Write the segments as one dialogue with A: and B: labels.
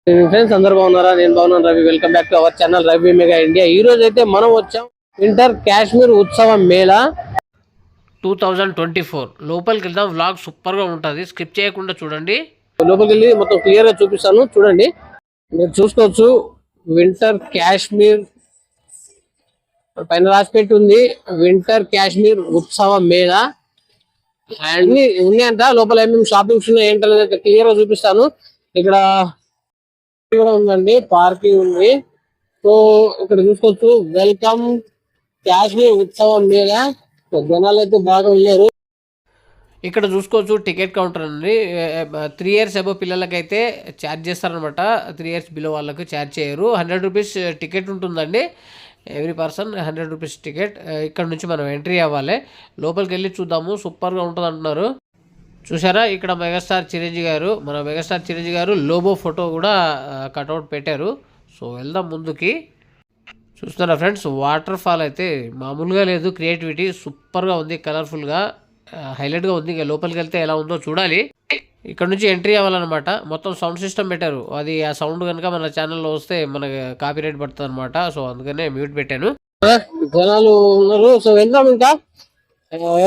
A: Friends అందరు బాగున్నారా? నేను బాగున్నాను. Ravi, welcome back to our channel Ravi mega India. ఈ రోజు అయితే మనం వచ్చాం వింటర్ కాశ్మీర్ ఉత్సవం మేళా 2024 లోపలికి వెళ్దాం. వ్లాగ్ సూపర్ గా ఉంటుంది, స్కిప్ చేయకుండా చూడండి. లోపలికి వెళ్ళి మొత్తం క్లియర్ గా చూపిస్తాను, చూడండి. మీరు చూసుకోవచ్చు వింటర్ కాశ్మీర్ పైన రాసి పెట్టి ఉంది, వింటర్ కాశ్మీర్ ఉత్సవ మేళా. అన్ని ఉన్నాయంట లోపల, ఏమేమి షాపింగ్స్ ఉన్నాయి ఏంటనేది క్లియర్ గా చూపిస్తాను. ఇక్కడ కూడా ఉందండి, పార్కింగ్ ఉంది. సో ఇక్కడ చూసుకోవచ్చు వెల్కమ్ కాశ్మీర్ ఉత్సవం మీద జనాలు అయితే బాగా వెళ్ళారు. ఇక్కడ చూసుకోవచ్చు టికెట్ కౌంటర్ అండి. 3 years అబో పిల్లలకైతే ఛార్జ్ చేస్తారనమాట. 3 years బిలో వాళ్ళకి ఛార్జ్ చేయరు. 100 రూపీస్ టికెట్ ఉంటుందండి, ఎవ్రీ పర్సన్ 100 రూపీస్ టికెట్. ఇక్కడ నుంచి మనం ఎంట్రీ అవ్వాలి. లోపలికి వెళ్ళి చూద్దాము, సూపర్గా ఉంటుంది అంటున్నారు. చూసారా, ఇక్కడ మెగాస్టార్ చిరంజీవి గారు, మన మెగాస్టార్ చిరంజీవి గారు లోబో ఫోటో కూడా కట్అవుట్ పెట్టారు. సో వెళ్దాం ముందుకి. చూస్తున్నారా ఫ్రెండ్స్, వాటర్ ఫాల్ అయితే మామూలుగా లేదు, క్రియేటివిటీ సూపర్గా ఉంది, కలర్ఫుల్గా హైలైట్గా ఉంది. ఇక లోపలికి వెళ్తే ఎలా ఉందో చూడాలి. ఇక్కడ నుంచి ఎంట్రీ అవ్వాలన్నమాట. మొత్తం సౌండ్ సిస్టమ్ పెట్టారు, అది ఆ సౌండ్ కనుక మన ఛానల్లో వస్తే మనకి కాపీరైట్ పడుతుంది అనమాట. సో అందుకనే మ్యూట్ పెట్టాను. జనాలు ఉన్నారు, సో వెళ్దాం. ఇంకా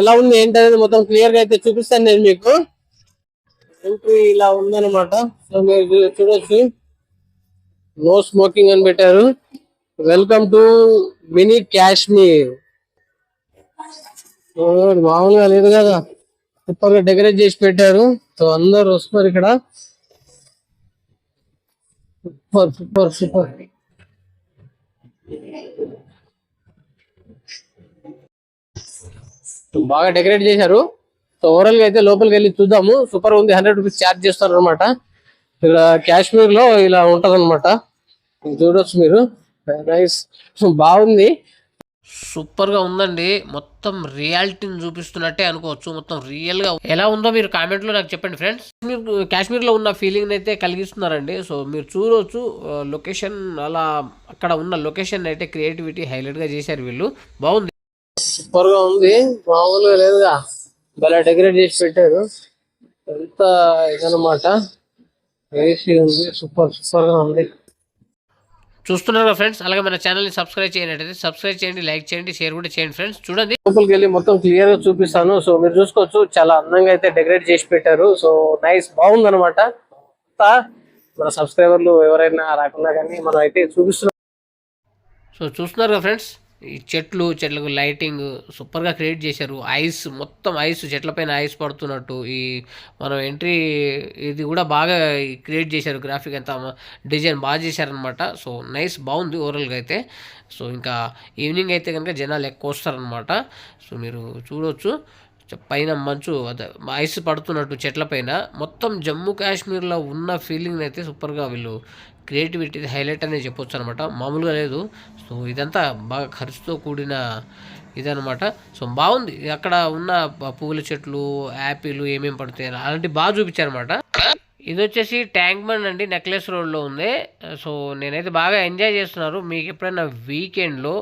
A: ఎలా ఉంది ఏంటనేది మొత్తం క్లియర్ గా అయితే చూపిస్తాను నేను మీకు. ఎంట్రీ ఇలా ఉందన్నమాట. సో మీరు చూడొచ్చు, నో స్మోకింగ్ అని పెట్టారు. Welcome to mini Kashmir. మామూలుగా లేదు కదా, సూపర్ గా డెకరేట్ చేసి పెట్టారు. సో అందరు వస్తున్నారు ఇక్కడ. Super super super. బాగా డెకరేట్ చేశారు. సో ఓవరాల్ గా అయితే లోపలికి వెళ్ళి చూద్దాము. సూపర్ ఉంది, 100 రూపీస్ ఛార్జ్ చేస్తారు అనమాట. ఇక్కడ కాశ్మీర్ లో ఇలా ఉంటది అనమాట, చూడొచ్చు మీరు. నైస్, బాగుంది, సూపర్ గా ఉందండి. మొత్తం రియాలిటీని చూపిస్తున్నట్టే అనుకోవచ్చు. మొత్తం రియల్ గా ఎలా ఉందో మీరు కామెంట్ లో నాకు చెప్పండి ఫ్రెండ్స్. మీరు కాశ్మీర్ లో ఉన్న ఫీలింగ్ అయితే కలిగిస్తున్నారండి. సో మీరు చూడవచ్చు లొకేషన్, అలా అక్కడ ఉన్న లొకేషన్ అయితే క్రియేటివిటీ హైలైట్ గా చేశారు వీళ్ళు. బాగుంది, సూపర్ గా ఉంది, మామూలుగా లేదుగా, భలే డెకరేట్ చేసి పెట్టారు. ఎంత ఇదనమాట, ఏసీ ఉంది, సూపర్ సూపర్ గా ఉంది. చూస్తున్నారు కదా ఫ్రెండ్స్, అలాగే మన ఛానల్ ని సబ్స్క్రైబ్ చేయనట్టయితే సబ్స్క్రైబ్ చేయండి, లైక్ చేయండి, షేర్ కూడా చేయండి ఫ్రెండ్స్. చూడండి, లోపలికి వెళ్ళి మొత్తం క్లియర్ గా చూపిస్తాను. సో మీరు చూసుకోవచ్చు, చాలా అందంగా అయితే డెకరేట్ చేసి పెట్టారు. సో నైస్, బాగుంది అనమాట. మన సబ్స్క్రైబర్లు ఎవరైనా రాకుండా కానీ మనం అయితే చూపిస్తున్నాం. సో చూస్తున్నారు కదా ఫ్రెండ్స్, ఈ చెట్లకు లైటింగ్ సూపర్గా క్రియేట్ చేశారు. ఐస్, మొత్తం ఐస్, చెట్లపైన ఐస్ పడుతున్నట్టు ఈ మనం ఎంట్రీ ఇది కూడా బాగా క్రియేట్ చేశారు. గ్రాఫిక్ అంతా డిజైన్ బాగా చేశారనమాట. సో నైస్, బాగుంది ఓవరాల్గా అయితే. సో ఇంకా ఈవినింగ్ అయితే కనుక జనాలు ఎక్కువ వస్తారనమాట. సో మీరు చూడవచ్చు, పైన మంచు అదే ఐస్ పడుతున్నట్టు చెట్ల పైన. మొత్తం జమ్మూ కాశ్మీర్లో ఉన్న ఫీలింగ్ అయితే సూపర్గా వీళ్ళు క్రియేటివిటీ హైలైట్ అనేది చెప్పొచ్చు అనమాట, మామూలుగా లేదు. సో ఇదంతా బాగా ఖర్చుతో కూడిన ఇదనమాట. సో బాగుంది, అక్కడ ఉన్న పువ్వుల చెట్లు, యాపిల్ ఏమేమి పడుతాయి అలాంటివి బాగా చూపించారనమాట. ఇది వచ్చేసి ట్యాంక్ బండ్ అండి, నెక్లెస్ రోడ్లో ఉంది. సో నేనైతే బాగా ఎంజాయ్ చేస్తున్నారు. మీకు ఎప్పుడైనా వీకెండ్లో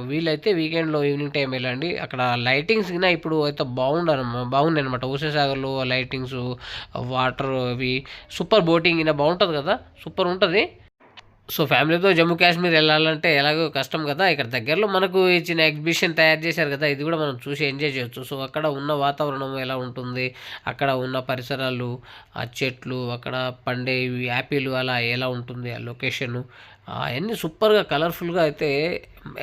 A: వీలైతే వీకెండ్లో ఈవినింగ్ టైం వెళ్ళండి. అక్కడ లైటింగ్స్ కింద ఇప్పుడు అయితే బాగున్నాయి అనమాట. హుసేసాగర్లో లైటింగ్స్, వాటర్, అవి సూపర్. బోటింగ్ కింద బాగుంటుంది కదా, సూపర్ ఉంటుంది. సో ఫ్యామిలీతో జమ్మూ కాశ్మీర్ వెళ్ళాలంటే ఎలాగో కష్టం కదా, ఇక్కడ దగ్గరలో మనకు ఇచ్చిన ఎగ్జిబిషన్ తయారు చేశారు కదా, ఇది కూడా మనం చూసి ఎంజాయ్ చేయొచ్చు. సో అక్కడ ఉన్న వాతావరణం ఎలా ఉంటుంది, అక్కడ ఉన్న పరిసరాలు, ఆ చెట్లు, అక్కడ పండే యాపిల్ అలా ఎలా ఉంటుంది, ఆ లొకేషను అవన్నీ సూపర్గా కలర్ఫుల్గా అయితే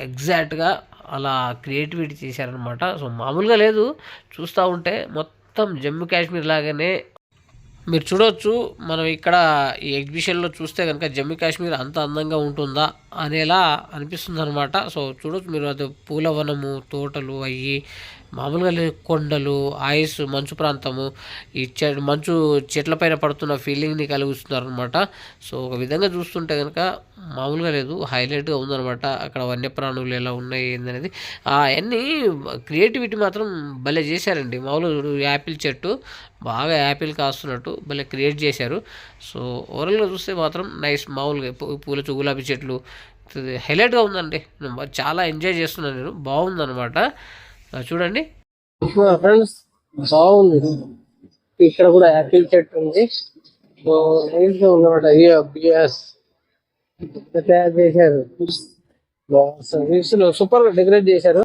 A: ఎగ్జాక్ట్గా అలా క్రియేటివిటీ చేశారనమాట. సో మామూలుగా లేదు, చూస్తూ ఉంటే మొత్తం జమ్మూ కాశ్మీర్ లాగానే మీరు చూడవచ్చు. మనం ఇక్కడ ఈ ఎగ్జిబిషన్లో చూస్తే కనుక జమ్మూ కాశ్మీర్ అంత అందంగా ఉంటుందా అనేలా అనిపిస్తుంది అనమాట. సో చూడవచ్చు మీరు, అది పూలవనము, తోటలు, అయ్యి మామూలుగా కొండలు, ఐస్, మంచు ప్రాంతము, ఈ మంచు చెట్లపైన పడుతున్న ఫీలింగ్ని కలిగిస్తున్నారు అనమాట. సో ఒక విధంగా చూస్తుంటే కనుక మామూలుగా లేదు, హైలైట్గా ఉందనమాట. అక్కడ వన్యప్రాణులు ఎలా ఉన్నాయి ఏందనేది అవన్నీ క్రియేటివిటీ మాత్రం భలే చేశారండి. మామూలుగా యాపిల్ చెట్టు బాగా యాపిల్ కాస్తున్నట్టు భలే క్రియేట్ చేశారు. సో ఓవరాల్గా చూస్తే మాత్రం నైస్, మామూలుగా పూల గులాబీ చెట్లు హైలైట్గా ఉందండి. చాలా ఎంజాయ్ చేస్తున్నాను నేను, బాగుందన్నమాట. చూడండి ఫ్రెండ్స్, బాగుంది. ఇక్కడ కూడా యాపిల్ చెట్టు ఉంది. సో నైస్ గా ఉందన్నమాట. బిఎస్ తయారు చేశారు. సర్వీస్ లో సూపర్ గా డెకరేట్ చేశారు.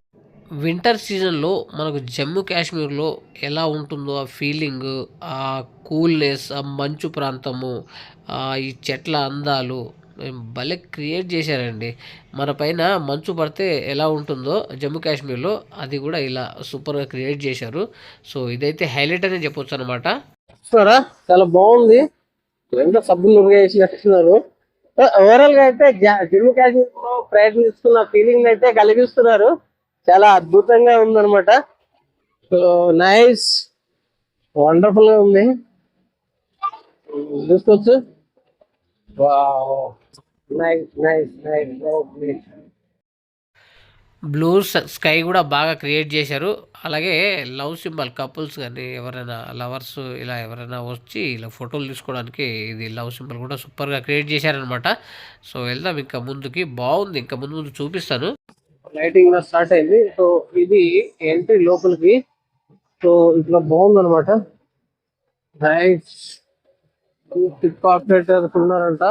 A: వింటర్ సీజన్లో మనకు జమ్మూ కాశ్మీర్లో ఎలా ఉంటుందో ఆ ఫీలింగ్, ఆ కూల్నెస్, ఆ మంచు ప్రాంతము, ఈ చెట్ల అందాలు భలే క్రియేట్ చేశారండి. మన పైన మంచు పడితే ఎలా ఉంటుందో జమ్మూ కాశ్మీర్లో అది కూడా ఇలా సూపర్గా క్రియేట్ చేశారు. సో ఇదైతే హైలైట్ అనే చెప్పొచ్చు అనమాట. చూస్తారా చాలా బాగుంది. ఎంత సబ్బులు వేసినట్టున్నారు. ఓవరాల్ గా అయితే జమ్మూ కాశ్మీర్ లో ప్రయత్నిస్తున్న ఫీలింగ్ అయితే కలిగిస్తున్నారు. చాలా అద్భుతంగా ఉందన్నమాట. సో నైస్, వండర్ఫుల్ గా ఉంది. చూసుకోవచ్చు. బ్లూ స్కై కూడా బాగా క్రియేట్ చేశారు. అలాగే లవ్ సింబల్ కపుల్స్ కానీ ఎవరైనా లవర్స్ ఇలా ఎవరైనా వచ్చి ఇలా ఫోటోలు తీసుకోవడానికి ఇది లవ్ సింబల్ కూడా సూపర్గా క్రియేట్ చేశారనమాట. సో వెళ్దాం ఇంకా ముందుకి. బాగుంది, ఇంకా ముందు ముందు చూపిస్తాను. లైటింగ్ స్టార్ట్ అయింది. సో ఇది ఎంట్రీ లోపలికి. సో ఇట్లా బాగుంది అనమాట. నైస్. పిక్ ఆపరేటర్స్ ఉన్నారంట,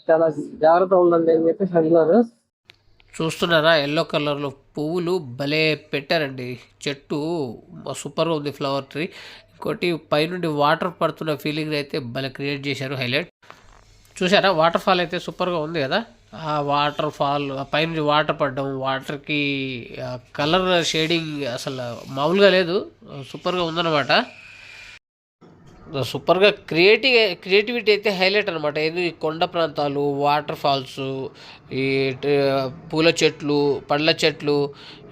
A: చాలా జాగ్రత్త ఉండండి అని చెప్పేసి అంటున్నారు. చూస్తున్నారా ఎల్లో కలర్లో పువ్వులు భలే పెట్టారండి. చెట్టు సూపర్గా ఉంది, ఫ్లవర్ ట్రీ. ఇంకోటి పైనుండి వాటర్ పడుతున్న ఫీలింగ్ అయితే భలే క్రియేట్ చేశారు, హైలైట్. చూసారా వాటర్ ఫాల్ అయితే సూపర్గా ఉంది కదా. ఆ వాటర్ ఫాల్ పైనుంచి వాటర్ పడడం, వాటర్కి కలర్ షేడింగ్ అసలు మామూలుగా లేదు, సూపర్గా ఉందన్నమాట. సూపర్గా క్రియేటివిటీ అయితే హైలైట్ అనమాట. ఏది కొండ ప్రాంతాలు, వాటర్ ఫాల్స్, ఈ పూల చెట్లు, పండ్ల చెట్లు,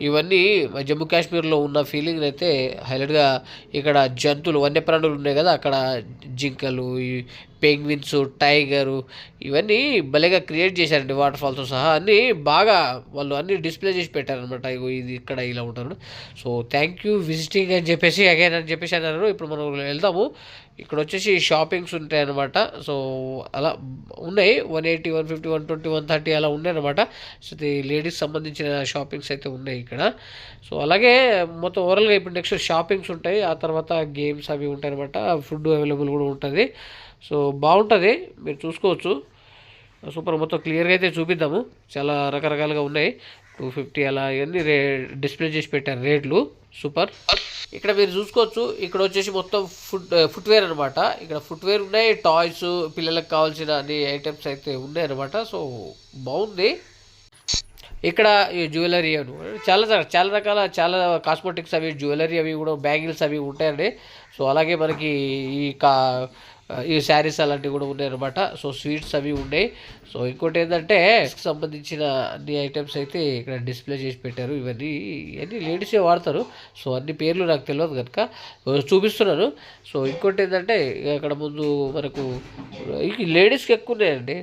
A: ఇవన్నీ జమ్మూ కాశ్మీర్లో ఉన్న ఫీలింగ్ అయితే హైలైట్గా. ఇక్కడ జంతువులు, వన్యప్రాణులు ఉన్నాయి కదా, అక్కడ జింకలు, ఈ పెంగ్విన్స్, టైగరు, ఇవన్నీ భలేగా క్రియేట్ చేశారండి వాటర్ ఫాల్స్తో సహా. అన్నీ బాగా వాళ్ళు అన్నీ డిస్ప్లే చేసి పెట్టారనమాట. ఇది ఇక్కడ ఇలా ఉంటారు. సో థ్యాంక్ యూ విజిటింగ్ అని చెప్పేసి అగైన్ అని చెప్పేసి అన్నారు. ఇప్పుడు మనం వెళ్దాము. ఇక్కడ వచ్చేసి షాపింగ్స్ ఉంటాయి అనమాట. సో అలా ఉన్నాయి, 180, 150, 120, 130 అలా ఉన్నాయి అనమాట. సో ఇది లేడీస్ సంబంధించిన షాపింగ్స్ అయితే ఉన్నాయి ఇక్కడ. సో అలాగే మొత్తం ఓవరాల్గా ఇప్పుడు నెక్స్ట్ షాపింగ్స్ ఉంటాయి, ఆ తర్వాత గేమ్స్ అవి ఉంటాయి అనమాట. ఫుడ్ అవైలబుల్ కూడా ఉంటుంది. సో బాగుంటుంది, మీరు చూసుకోవచ్చు. సూపర్, మొత్తం క్లియర్గా అయితే చూపిద్దాము. చాలా రకరకాలుగా ఉన్నాయి. 250 అలా ఇవన్నీ డిస్ప్లే చేసి పెట్టారు రేట్లు. సూపర్. ఇక్కడ మీరు చూసుకోవచ్చు. ఇక్కడ వచ్చేసి మొత్తం ఫుట్వేర్ అనమాట. ఇక్కడ ఫుట్వేర్ ఉన్నాయి, టాయ్స్, పిల్లలకు కావాల్సిన అన్ని ఐటమ్స్ అయితే ఉన్నాయి అనమాట. సో బాగుంది. ఇక్కడ ఈ జ్యువెలరీ అని చాలా రకాల కాస్మెటిక్స్ అవి, జ్యువెలరీ అవి కూడా, బ్యాంగిల్స్ అవి ఉంటాయండి. సో అలాగే మనకి ఈ శారీస్ అలాంటివి కూడా ఉన్నాయన్నమాట. సో స్వీట్స్ అవి ఉన్నాయి. సో ఇంకోటి ఏంటంటే సంబంధించిన అన్ని ఐటమ్స్ అయితే ఇక్కడ డిస్ప్లే చేసి పెట్టారు. ఇవన్నీ లేడీసే వాడతారు. సో అన్ని పేర్లు నాకు తెలియదు కనుక చూపిస్తున్నాను. సో ఇంకోటి ఏంటంటే అక్కడ ముందు మనకు లేడీస్కి ఎక్కువ ఉన్నాయండి.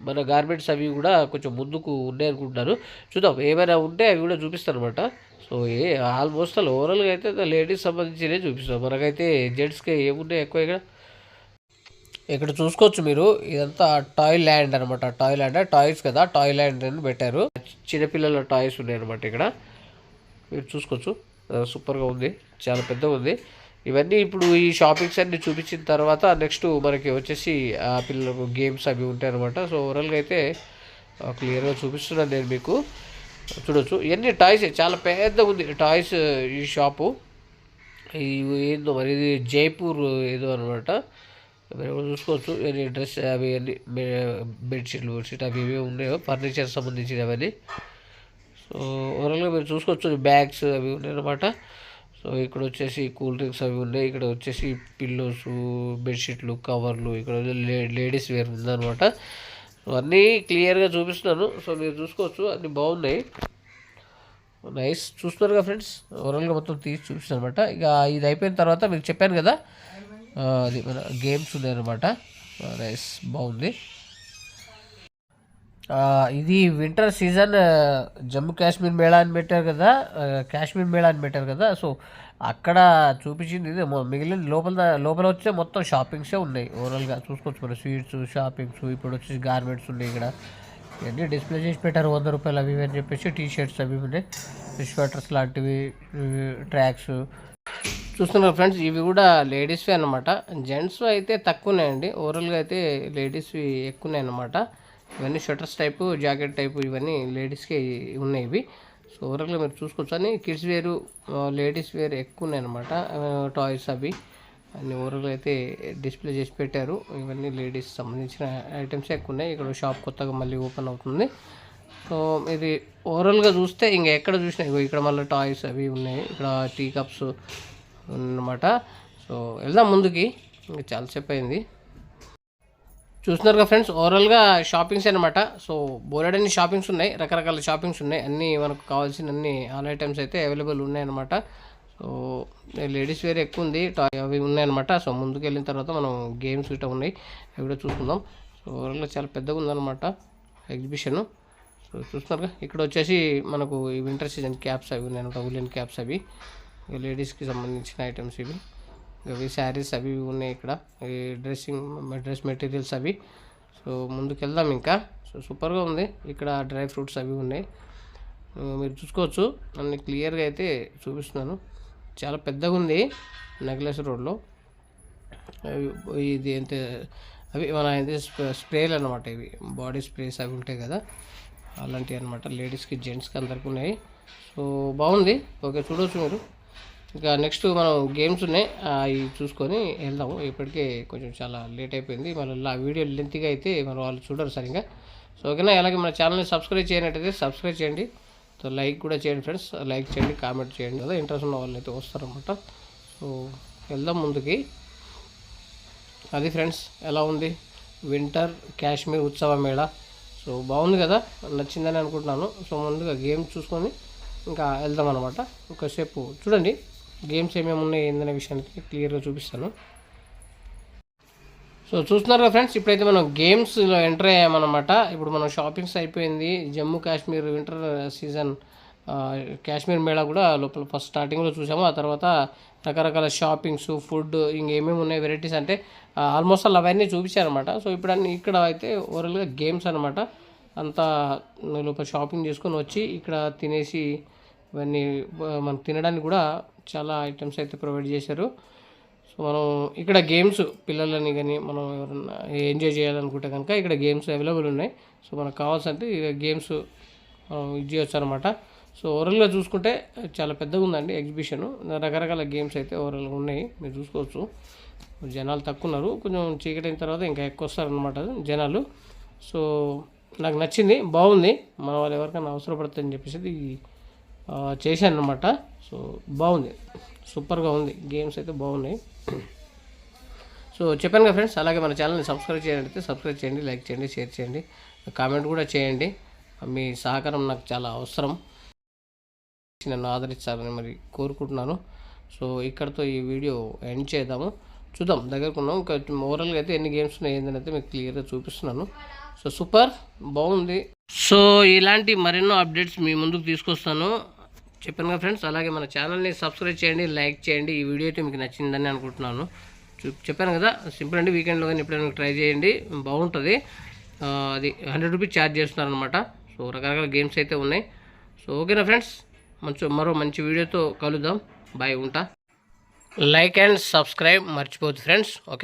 A: మన గార్మెంట్స్ అవి కూడా కొంచెం ముందుకు ఉన్నాయి అనుకుంటున్నాను. చూద్దాం, ఏమైనా ఉంటే అవి కూడా చూపిస్తాను అనమాట. సో ఆల్మోస్ట్ ఓవరాల్గా అయితే లేడీస్ సంబంధించినవి చూపిస్తాం. మనకైతే జెంట్స్కి ఏమున్నాయి ఎక్కువ ఇక్కడ చూసుకోవచ్చు మీరు. ఇదంతా టాయ్ ల్యాండ్ అనమాట. టాయ్ ల్యాండ్, టాయ్స్ కదా, టాయ్ ల్యాండ్ అని పెట్టారు. చిన్నపిల్లల టాయ్స్ ఉన్నాయి అనమాట ఇక్కడ, మీరు చూసుకోవచ్చు. సూపర్గా ఉంది, చాలా పెద్దగా ఉంది. ఇవన్నీ ఇప్పుడు ఈ షాపింగ్స్ అన్ని చూపించిన తర్వాత నెక్స్ట్ మనకి వచ్చేసి ఆ పిల్లలకు గేమ్స్ అవి ఉంటాయి అనమాట. సో ఓవరాల్గా అయితే క్లియర్గా చూపిస్తున్నాను నేను మీకు. చూడొచ్చు, ఇవన్నీ టాయ్స్, చాలా పెద్దగా ఉంది టాయ్స్ ఈ షాపు. ఏందో మరి ఇది జైపూర్ ఏదో అనమాట. మీరు చూసుకోవచ్చు. డ్రెస్ అవి అన్నీ, బెడ్షీట్ అవి ఇవి ఉన్నాయో ఫర్నిచర్ సంబంధించినవి అవన్నీ. సో ఓవరాల్గా మీరు చూసుకోవచ్చు. బ్యాగ్స్ అవి ఉన్నాయి అన్నమాట. సో ఇక్కడ వచ్చేసి కూల్ డ్రింక్స్ అవి ఉన్నాయి. ఇక్కడ వచ్చేసి పిల్లోస్, బెడ్షీట్లు, కవర్లు, ఇక్కడ లేడీస్ వేర్ ఉందన్నమాట. సో అన్నీ క్లియర్గా చూపిస్తున్నాను. సో మీరు చూసుకోవచ్చు, అన్నీ బాగున్నాయి. నైస్. చూస్తున్నారు కదా ఫ్రెండ్స్, ఓవరాల్గా మొత్తం తీసి చూపిస్తాను అనమాట. ఇక ఇది అయిపోయిన తర్వాత మీకు చెప్పాను కదా, అది మన గేమ్స్ ఉన్నాయన్నమాట. నైస్, బాగుంది. ఇది వింటర్ సీజన్ జమ్మూ కాశ్మీర్ మేళా అని పెట్టారు కదా, కాశ్మీర్ మేళా అని పెట్టారు కదా. సో అక్కడ చూపించింది ఇది. మిగిలిన లోపల వచ్చే మొత్తం షాపింగ్సే ఉన్నాయి. ఓవరాల్గా చూసుకోవచ్చు మన స్వీట్స్, షాపింగ్స్. ఇప్పుడు వచ్చేసి గార్మెంట్స్ ఉన్నాయి ఇక్కడ. ఇవన్నీ డిస్ప్లే చేసి పెట్టారు. 100 రూపాయలు అవి అని చెప్పేసి టీ షర్ట్స్ అవి ఉన్నాయి, స్వెటర్స్ లాంటివి, ట్రాక్స్. చూస్తున్నారు ఫ్రెండ్స్, ఇవి కూడా లేడీస్వి అనమాట. జెంట్స్ అయితే తక్కువ ఉన్నాయండి, ఓవరాల్గా అయితే లేడీస్వి ఎక్కువ ఉన్నాయి అనమాట. ఇవన్నీ షర్టర్స్ టైపు, జాకెట్ టైపు ఇవన్నీ లేడీస్కి ఉన్నాయి ఇవి. సో ఓవరాల్గా మీరు చూసుకోవచ్చు. అని కిడ్స్ వేరు, లేడీస్ వేరు ఎక్కువ ఉన్నాయి అనమాట. టాయ్స్ అవి అన్ని ఓవరాల్గా అయితే డిస్ప్లే చేసి పెట్టారు. ఇవన్నీ లేడీస్ సంబంధించిన ఐటమ్స్ ఎక్కువ ఉన్నాయి. ఇక్కడ షాప్ కొత్తగా మళ్ళీ ఓపెన్ అవుతుంది. సో ఇది ఓవరాల్గా చూస్తే ఇంకా ఎక్కడ చూసినా ఇక్కడ మళ్ళీ టాయ్స్ అవి ఉన్నాయి. ఇక్కడ టీ కప్స్ అన్నమాట. సో వెళ్దాం ముందుకి, ఇంకా చాలాసేపు అయింది. చూస్తున్నారుగా ఫ్రెండ్స్, ఓవరాల్గా షాపింగ్స్ అనమాట. సో బోలెడన్ని షాపింగ్స్ ఉన్నాయి, రకరకాల షాపింగ్స్ ఉన్నాయి. అన్నీ మనకు కావాల్సిన అన్ని ఆల్ ఐటమ్స్ అయితే అవైలబుల్ ఉన్నాయన్నమాట. సో లేడీస్ వేర్ ఎక్కువ ఉంది, అవి ఉన్నాయన్నమాట. సో ముందుకు వెళ్ళిన తర్వాత మనం గేమ్స్ ఇట్లా ఉన్నాయి, అవి కూడా చూసుకుందాం. సో ఓవరాల్గా చాలా పెద్దగా ఉందన్నమాట ఎగ్జిబిషన్. సో చూస్తున్నారుగా, ఇక్కడ వచ్చేసి మనకు ఈ వింటర్ సీజన్ క్యాప్స్ అవి ఉన్నాయన్నమాట, ఉలెన్ క్యాప్స్ అవి లేడీస్కి సంబంధించిన ఐటమ్స్ ఇవి. ఇవి శారీస్ అవి ఉన్నాయి ఇక్కడ, ఈ డ్రెస్ మెటీరియల్స్ అవి. సో ముందుకు వెళ్దాం ఇంకా. సో సూపర్గా ఉంది. ఇక్కడ డ్రై ఫ్రూట్స్ అవి ఉన్నాయి, మీరు చూసుకోవచ్చు. అన్ని క్లియర్గా అయితే చూపిస్తున్నాను. చాలా పెద్దగా ఉంది నెక్లెస్ రోడ్లో. ఇది అంటే అవి మన ఇది స్ప్రేలు అనమాట, ఇవి బాడీ స్ప్రేస్ అవి ఉంటాయి కదా, అలాంటివి అనమాట. లేడీస్కి జెంట్స్కి అందరికీ ఉన్నాయి. సో బాగుంది, ఓకే చూడవచ్చు మీరు. ఇంకా నెక్స్ట్ మనం గేమ్స్ ఉన్నాయి, అవి చూసుకొని వెళ్దాము. ఇప్పటికే కొంచెం చాలా లేట్ అయిపోయింది, మళ్ళీ ఆ వీడియో లెంత్గా అయితే మన వాళ్ళు చూడరు సరిగ్గా. సో ఓకేనా, అలాగే మన ఛానల్ని సబ్స్క్రైబ్ చేయనట్టయితే సబ్స్క్రైబ్ చేయండి. సో లైక్ కూడా చేయండి ఫ్రెండ్స్, లైక్ చేయండి, కామెంట్ చేయండి కదా, ఇంట్రెస్ట్ ఉన్న వాళ్ళు అయితే వస్తారనమాట. సో వెళ్దాం ముందుకి. అది ఫ్రెండ్స్, ఎలా ఉంది వింటర్ కాశ్మీర్ ఉత్సవ మేళా. సో బాగుంది కదా, నచ్చిందని అనుకుంటున్నాను. సో ముందుగా గేమ్స్ చూసుకొని ఇంకా వెళ్దాం అనమాట. ఒకసేపు చూడండి గేమ్స్ ఏమేమి ఉన్నాయి ఏందనే విషయానికి క్లియర్గా చూపిస్తాను. సో చూస్తున్నారు కదా ఫ్రెండ్స్, ఇప్పుడైతే మనం గేమ్స్లో ఎంటర్ అయ్యామన్నమాట. ఇప్పుడు మనం షాపింగ్స్ అయిపోయింది. జమ్మూ కాశ్మీర్ వింటర్ సీజన్ కాశ్మీర్ మేళా కూడా లోపల ఫస్ట్ స్టార్టింగ్లో చూసాము. ఆ తర్వాత రకరకాల షాపింగ్స్, ఫుడ్, ఇంకేమేమి ఉన్నాయి వెరైటీస్ అంటే ఆల్మోస్ట్ అలా అవన్నీ చూపించారనమాట. సో ఇప్పుడు అన్ని ఇక్కడ అయితే ఓవరాల్గా గేమ్స్ అనమాట. అంతా లోపల షాపింగ్ చేసుకొని వచ్చి ఇక్కడ తినేసి ఇవన్నీ మనకు తినడానికి కూడా చాలా ఐటమ్స్ అయితే ప్రొవైడ్ చేశారు. సో మనం ఇక్కడ గేమ్స్ పిల్లలని కానీ మనం ఎవరన్నా ఎంజాయ్ చేయాలనుకుంటే కనుక ఇక్కడ గేమ్స్ అవైలబుల్ ఉన్నాయి. సో మనకు కావాల్సింటే గేమ్స్ ఇది చేయొచ్చు అనమాట. సో ఓవరాల్గా చూసుకుంటే చాలా పెద్దగా ఉందండి ఎగ్జిబిషన్. రకరకాల గేమ్స్ అయితే ఓవరాల్గా ఉన్నాయి, మీరు చూసుకోవచ్చు. జనాలు తక్కువ ఉన్నారు, కొంచెం చీకటి అయిన తర్వాత ఇంకా ఎక్కువ వస్తారనమాట జనాలు. సో నాకు నచ్చింది, బాగుంది. మన వాళ్ళు ఎవరికైనా అవసరపడుతుందని చెప్పేసి చేశాను అనమాట. సో బాగుంది, సూపర్గా ఉంది, గేమ్స్ అయితే బాగున్నాయి. సో చెప్పాను కదా ఫ్రెండ్స్, అలాగే మన ఛానల్ని సబ్స్క్రైబ్ చేయాలంటే సబ్స్క్రైబ్ చేయండి, లైక్ చేయండి, షేర్ చేయండి, కామెంట్ కూడా చేయండి. మీ సహకారం నాకు చాలా అవసరం, నన్ను ఆదరిస్తారని మరి కోరుకుంటున్నాను. సో ఇక్కడతో ఈ వీడియో ఎండ్ చేద్దాము. చూద్దాం, దగ్గరకున్నాం. ఇంకా ఓవరాల్గా అయితే ఎన్ని గేమ్స్ ఉన్నాయి ఏందని అయితే మీకు క్లియర్గా చూపిస్తున్నాను. సో సూపర్ బాగుంది. సో ఇలాంటి మరెన్నో అప్డేట్స్ మీ ముందుకు తీసుకొస్తాను, చెప్పాను కదా ఫ్రెండ్స్. అలాగే మన ఛానల్ని సబ్స్క్రైబ్ చేయండి, లైక్ చేయండి. ఈ వీడియో అయితే మీకు నచ్చిందని అనుకుంటున్నాను. చెప్పాను కదా, సింపుల్ అండి. వీకెండ్లో కానీ ఎప్పుడైనా ట్రై చేయండి, బాగుంటుంది. అది 100 రూపీస్ ఛార్జ్ చేస్తున్నారనమాట. సో రకరకాల గేమ్స్ అయితే ఉన్నాయి. సో ఓకేనా ఫ్రెండ్స్, మరో మంచి వీడియోతో కలుద్దాం. బాయ్, ఉంటా. లైక్ అండ్ సబ్స్క్రైబ్ మర్చిపోద్దు ఫ్రెండ్స్, ఓకే.